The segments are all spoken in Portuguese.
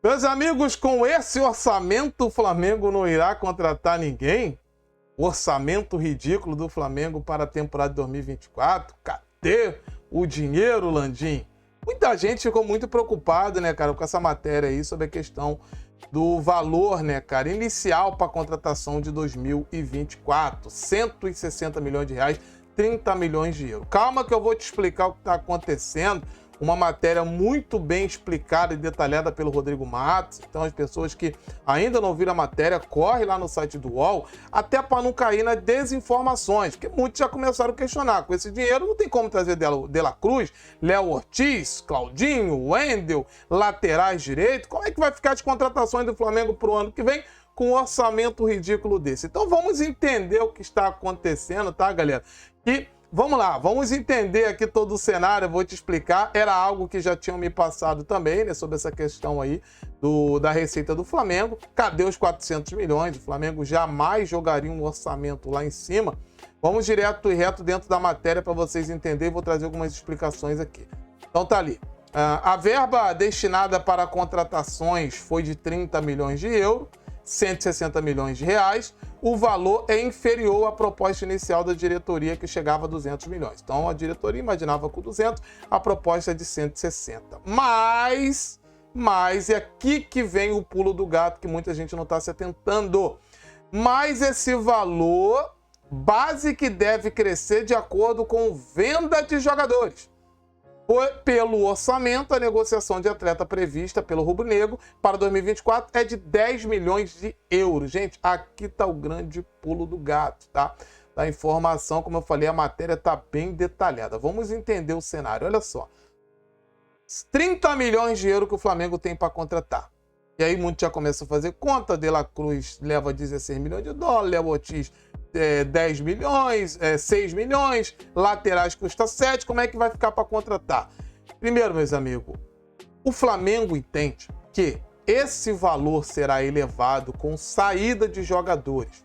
Meus amigos, com esse orçamento, o Flamengo não irá contratar ninguém? Orçamento ridículo do Flamengo para a temporada de 2024? Cadê o dinheiro, Landim? Muita gente ficou muito preocupada, né, cara, com essa matéria aí sobre a questão do valor, né, cara, inicial para a contratação de 2024. 160 milhões de reais, 30 milhões de euros. Calma que eu vou te explicar o que está acontecendo. Uma matéria muito bem explicada e detalhada pelo Rodrigo Matos. Então, as pessoas que ainda não viram a matéria, corre lá no site do UOL, até para não cair nas desinformações, porque muitos já começaram a questionar. Com esse dinheiro, não tem como trazer De La Cruz, Léo Ortiz, Claudinho, Wendel, laterais direito. Como é que vai ficar as contratações do Flamengo para o ano que vem com um orçamento ridículo desse? Então, vamos entender o que está acontecendo, tá, galera? E vamos lá, vamos entender aqui todo o cenário, eu vou te explicar. Era algo que já tinham me passado também, né, sobre essa questão aí da receita do Flamengo. Cadê os 400 milhões? O Flamengo jamais jogaria um orçamento lá em cima. Vamos direto e reto dentro da matéria para vocês entenderem, vou trazer algumas explicações aqui. Então tá ali. A verba destinada para contratações foi de 30 milhões de euros, 160 milhões de reais. O valor é inferior à proposta inicial da diretoria, que chegava a 200 milhões. Então, a diretoria imaginava com 200, a proposta é de 160. Mas é aqui que vem o pulo do gato, que muita gente não está se atentando. Mas esse valor base que deve crescer de acordo com venda de jogadores. Pelo orçamento, a negociação de atleta prevista pelo rubro-negro para 2024 é de 10 milhões de euros. Gente, aqui está o grande pulo do gato, tá? Da informação, como eu falei, a matéria está bem detalhada. Vamos entender o cenário. Olha só. 30 milhões de euros que o Flamengo tem para contratar. E aí muitos já começam a fazer conta. De La Cruz leva 16 milhões de dólares, Léo Ortiz 10 milhões, 6 milhões, laterais custa 7, como é que vai ficar para contratar? Primeiro, meus amigos, o Flamengo entende que esse valor será elevado com saída de jogadores.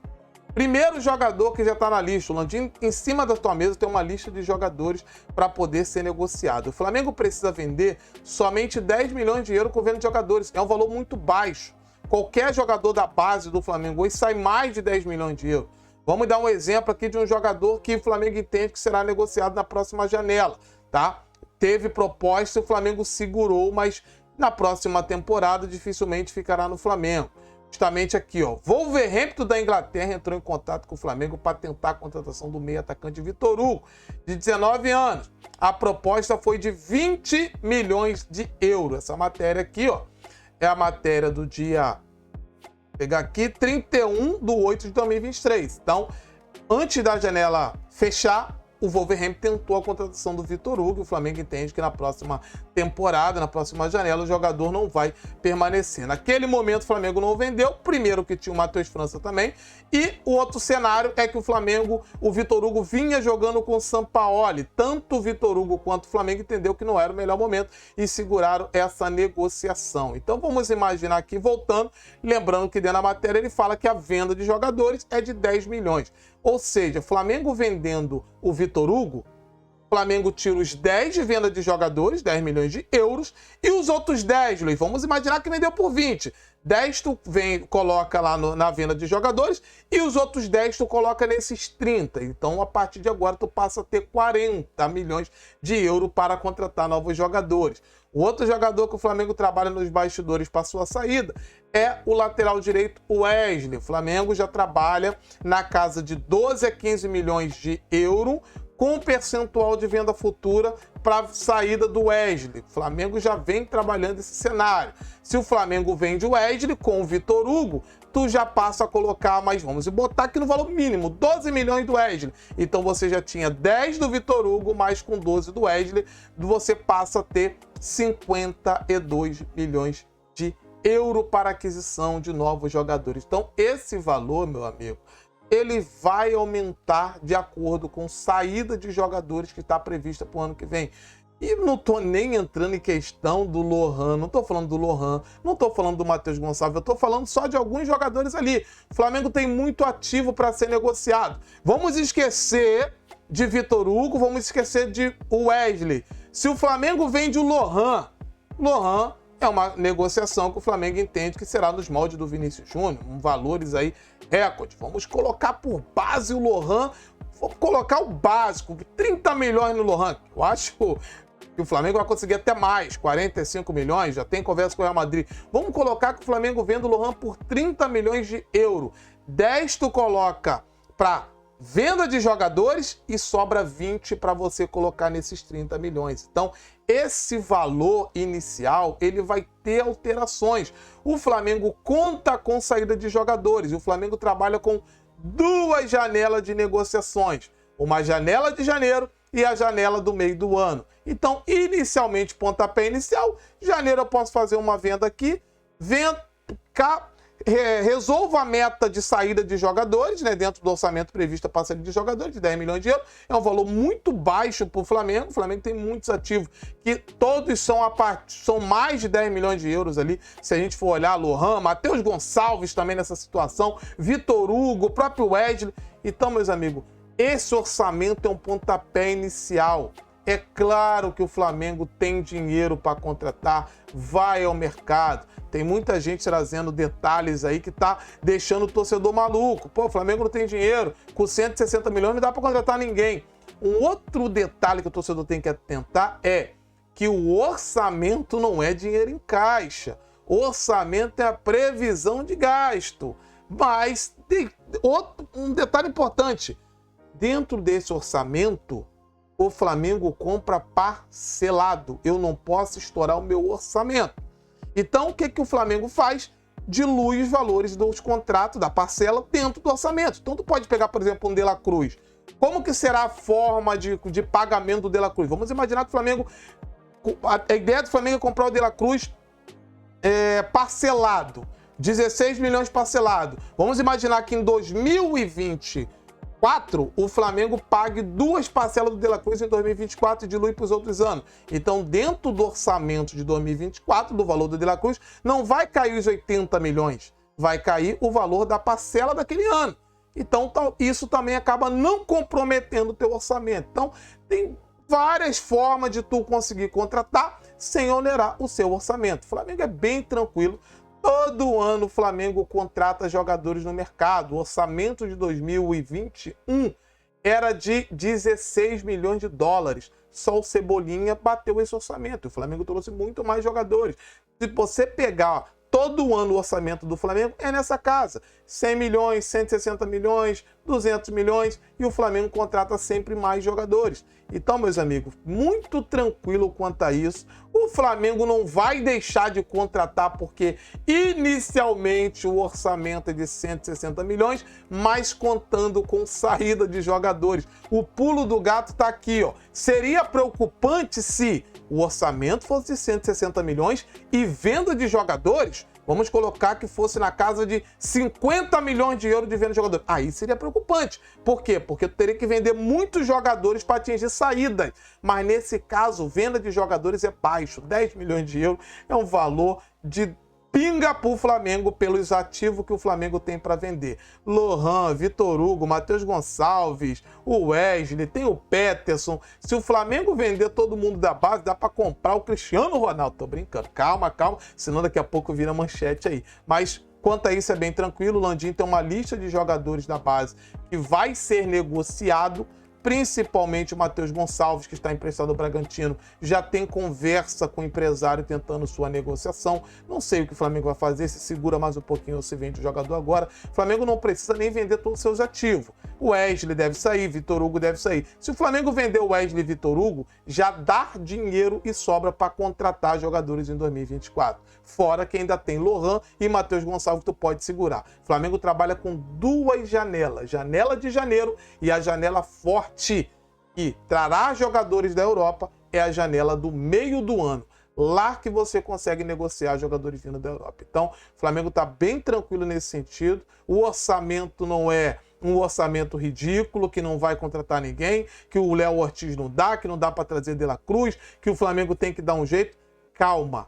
Primeiro jogador que já está na lista, o Landim, em cima da tua mesa tem uma lista de jogadores para poder ser negociado. O Flamengo precisa vender somente 10 milhões de euros com venda de jogadores. É um valor muito baixo. Qualquer jogador da base do Flamengo hoje sai mais de 10 milhões de euros. Vamos dar um exemplo aqui de um jogador que o Flamengo entende que será negociado na próxima janela, tá? Teve proposta, o Flamengo segurou, mas na próxima temporada dificilmente ficará no Flamengo. Justamente aqui, ó, Wolverhampton da Inglaterra entrou em contato com o Flamengo para tentar a contratação do meio atacante Vitor Hugo, de 19 anos. A proposta foi de 20 milhões de euros. Essa matéria aqui, ó, é a matéria do dia... pegar aqui, 31/8/2023. Então, antes da janela fechar, o Wolverhampton tentou a contratação do Vitor Hugo. O Flamengo entende que na próxima temporada, na próxima janela, o jogador não vai permanecer. Naquele momento, o Flamengo não vendeu. Primeiro que tinha o Matheus França também. E o outro cenário é que o Flamengo, o Vitor Hugo vinha jogando com o Sampaoli. Tanto o Vitor Hugo quanto o Flamengo entendeu que não era o melhor momento e seguraram essa negociação. Então vamos imaginar aqui, voltando, lembrando que dentro da matéria ele fala que a venda de jogadores é de 10 milhões. Ou seja, Flamengo vendendo o Vitor Hugo, Flamengo tira os 10 de venda de jogadores, 10 milhões de euros, e os outros 10, Luiz, vamos imaginar que vendeu por 20. 10 tu coloca lá na venda de jogadores e os outros 10 tu coloca nesses 30. Então, a partir de agora, tu passa a ter 40 milhões de euros para contratar novos jogadores. O outro jogador que o Flamengo trabalha nos bastidores para sua saída é o lateral direito Wesley. O Flamengo já trabalha na casa de 12 a 15 milhões de euros com percentual de venda futura para a saída do Wesley. O Flamengo já vem trabalhando esse cenário. Se o Flamengo vende o Wesley com o Vitor Hugo, tu já passa a colocar mais, vamos botar aqui no valor mínimo, 12 milhões do Wesley. Então você já tinha 10 do Vitor Hugo, mais com 12 do Wesley, você passa a ter 52 milhões de euros para aquisição de novos jogadores. Então esse valor, meu amigo, ele vai aumentar de acordo com saída de jogadores que está prevista para o ano que vem. E não estou nem entrando em questão do Lohan, não estou falando do Lohan, não estou falando do Matheus Gonçalves, eu estou falando só de alguns jogadores ali. O Flamengo tem muito ativo para ser negociado. Vamos esquecer de Vitor Hugo, vamos esquecer de Wesley. Se o Flamengo vende o Lohan é uma negociação que o Flamengo entende que será nos moldes do Vinícius Júnior, com valores aí recorde. Vamos colocar por base o Lohan, vou colocar o básico, 30 milhões no Lohan. Eu acho que o Flamengo vai conseguir até mais, 45 milhões, já tem conversa com o Real Madrid. Vamos colocar que o Flamengo vende o Lohan por 30 milhões de euros. 10 tu coloca para venda de jogadores e sobra 20 para você colocar nesses 30 milhões. Então, esse valor inicial, ele vai ter alterações. O Flamengo conta com saída de jogadores. O Flamengo trabalha com 2 janelas de negociações. Uma janela de janeiro e a janela do meio do ano. Então, inicialmente, pontapé inicial, janeiro eu posso fazer uma venda aqui, resolvo a meta de saída de jogadores, né, dentro do orçamento previsto para a saída de jogadores, de 10 milhões de euros. É um valor muito baixo para o Flamengo. O Flamengo tem muitos ativos que todos são mais de 10 milhões de euros ali. Se a gente for olhar, Lohan, Matheus Gonçalves também nessa situação, Vitor Hugo, o próprio Wesley. Então, meus amigos, esse orçamento é um pontapé inicial. É claro que o Flamengo tem dinheiro para contratar, vai ao mercado. Tem muita gente trazendo detalhes aí que tá deixando o torcedor maluco. Pô, o Flamengo não tem dinheiro, com 160 milhões não dá para contratar ninguém. Um outro detalhe que o torcedor tem que atentar é que o orçamento não é dinheiro em caixa. O orçamento é a previsão de gasto. Mas um detalhe importante, dentro desse orçamento, o Flamengo compra parcelado. Eu não posso estourar o meu orçamento. Então, o que o Flamengo faz? Dilui os valores dos contratos, da parcela, dentro do orçamento. Então, tu pode pegar, por exemplo, um De La Cruz. Como que será a forma de pagamento do De La Cruz? Vamos imaginar que o Flamengo... A ideia do Flamengo é comprar o De La Cruz parcelado. 16 milhões parcelado. Vamos imaginar que em 2024 o Flamengo pague 2 parcelas do De La Cruz em 2024 e dilui para os outros anos. Então, dentro do orçamento de 2024, do valor do De La Cruz, não vai cair os 80 milhões, vai cair o valor da parcela daquele ano. Então, isso também acaba não comprometendo o teu orçamento. Então, tem várias formas de tu conseguir contratar sem onerar o seu orçamento. O Flamengo é bem tranquilo. Todo ano o Flamengo contrata jogadores no mercado. O orçamento de 2021 era de 16 milhões de dólares. Só o Cebolinha bateu esse orçamento. O Flamengo trouxe muito mais jogadores. Se você pegar todo ano o orçamento do Flamengo, é nessa casa. 100 milhões, 160 milhões, 200 milhões. E o Flamengo contrata sempre mais jogadores. Então, meus amigos, muito tranquilo quanto a isso. O Flamengo não vai deixar de contratar porque inicialmente o orçamento é de 160 milhões, mas contando com saída de jogadores. O pulo do gato está aqui, ó. Seria preocupante se o orçamento fosse de 160 milhões e venda de jogadores, vamos colocar que fosse na casa de 50 milhões de euros de venda de jogadores. Aí seria preocupante. Por quê? Porque tu teria que vender muitos jogadores para atingir saídas. Mas nesse caso, venda de jogadores é baixo. 10 milhões de euros é um valor de pinga para o Flamengo pelos ativos que o Flamengo tem para vender. Lohan, Vitor Hugo, Matheus Gonçalves, o Wesley, tem o Peterson. Se o Flamengo vender todo mundo da base, dá para comprar o Cristiano Ronaldo. Tô brincando. Calma, calma, senão daqui a pouco vira manchete aí. Mas quanto a isso é bem tranquilo. O Landim tem uma lista de jogadores da base que vai ser negociado. Principalmente o Matheus Gonçalves, que está emprestado ao Bragantino, já tem conversa com o empresário tentando sua negociação. Não sei o que o Flamengo vai fazer, se segura mais um pouquinho ou se vende o jogador agora. O Flamengo não precisa nem vender todos os seus ativos. O Wesley deve sair, Vitor Hugo deve sair. Se o Flamengo vender o Wesley e Vitor Hugo, já dá dinheiro e sobra para contratar jogadores em 2024. Fora que ainda tem Lohan e Matheus Gonçalves que tu pode segurar. O Flamengo trabalha com 2 janelas. Janela de janeiro e a janela forte que trará jogadores da Europa é a janela do meio do ano. Lá que você consegue negociar jogadores vindo da Europa. Então, o Flamengo está bem tranquilo nesse sentido. O orçamento não é um orçamento ridículo, que não vai contratar ninguém, que o Léo Ortiz não dá, que não dá para trazer De La Cruz, que o Flamengo tem que dar um jeito. Calma.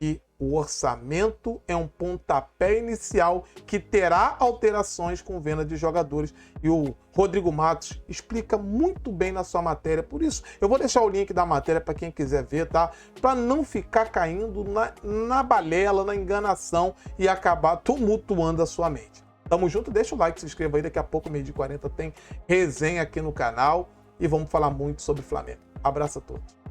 E O orçamento é um pontapé inicial que terá alterações com venda de jogadores. E o Rodrigo Matos explica muito bem na sua matéria. Por isso, eu vou deixar o link da matéria para quem quiser ver, tá? Para não ficar caindo na balela, na enganação e acabar tumultuando a sua mente. Tamo junto, deixa o like, se inscreva aí. Daqui a pouco, 12h40, tem resenha aqui no canal. E vamos falar muito sobre Flamengo. Abraço a todos.